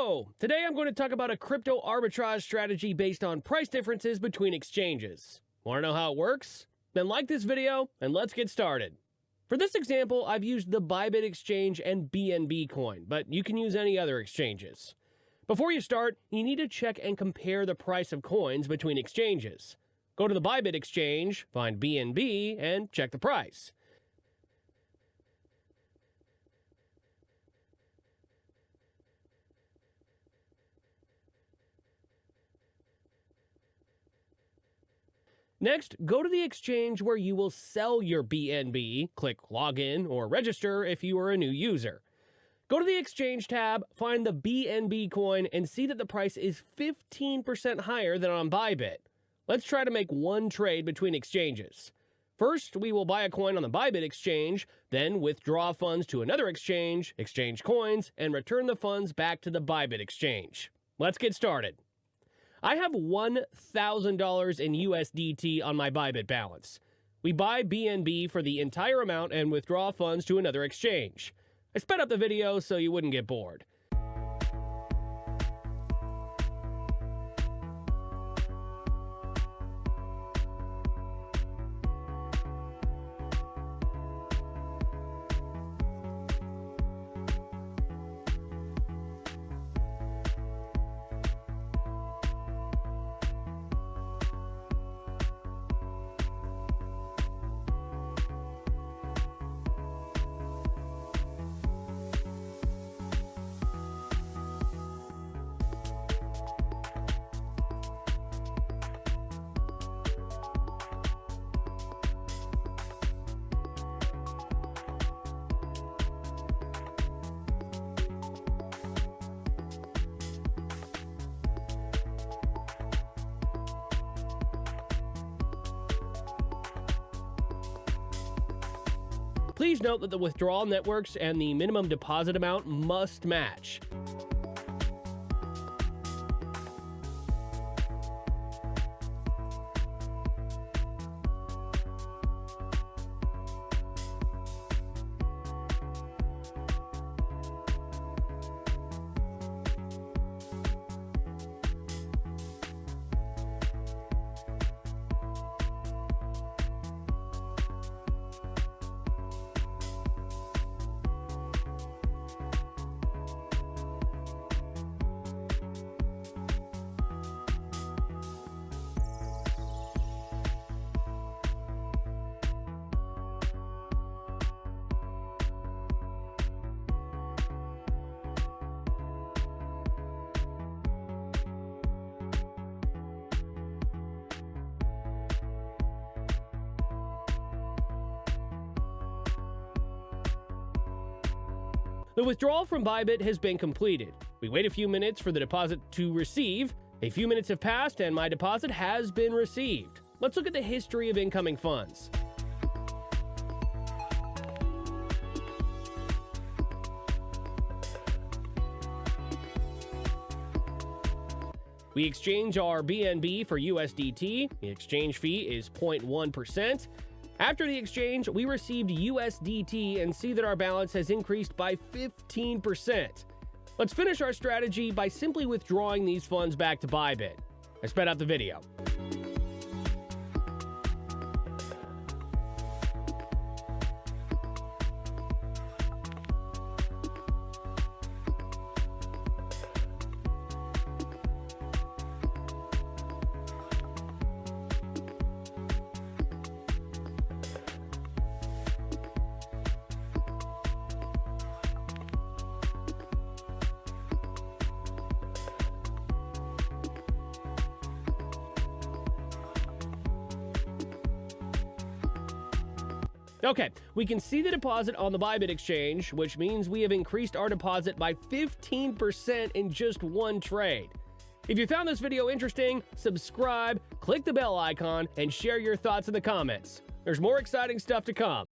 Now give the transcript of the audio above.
Hello! Today I'm going to talk about a crypto arbitrage strategy based on price differences between exchanges. Want to know how it works? Then like this video and let's get started. For this example, I've used the Bybit exchange and BNB coin, but you can use any other exchanges. Before you start, you need to check and compare the price of coins between exchanges. Go to the Bybit exchange, find BNB, and check the price. Next, go to the exchange where you will sell your BNB, click Login or Register if you are a new user. Go to the Exchange tab, find the BNB coin, and see that the price is 15% higher than on Bybit. Let's try to make one trade between exchanges. First, we will buy a coin on the Bybit exchange, then withdraw funds to another exchange, exchange coins, and return the funds back to the Bybit exchange. Let's get started. I have $1,000 in USDT on my Bybit balance. We buy BNB for the entire amount and withdraw funds to another exchange. I sped up the video so you wouldn't get bored. Please note that the withdrawal networks and the minimum deposit amount must match. The withdrawal from Bybit has been completed. We wait a few minutes for the deposit to receive. A few minutes have passed and my deposit has been received. Let's look at the history of incoming funds. We exchange our BNB for USDT. The exchange fee is 0.1%. After the exchange, we received USDT and see that our balance has increased by 15%. Let's finish our strategy by simply withdrawing these funds back to Bybit. I sped up the video. Okay, we can see the deposit on the Bybit exchange, which means we have increased our deposit by 15% in just one trade. If you found this video interesting, subscribe, click the bell icon, and share your thoughts in the comments. There's more exciting stuff to come.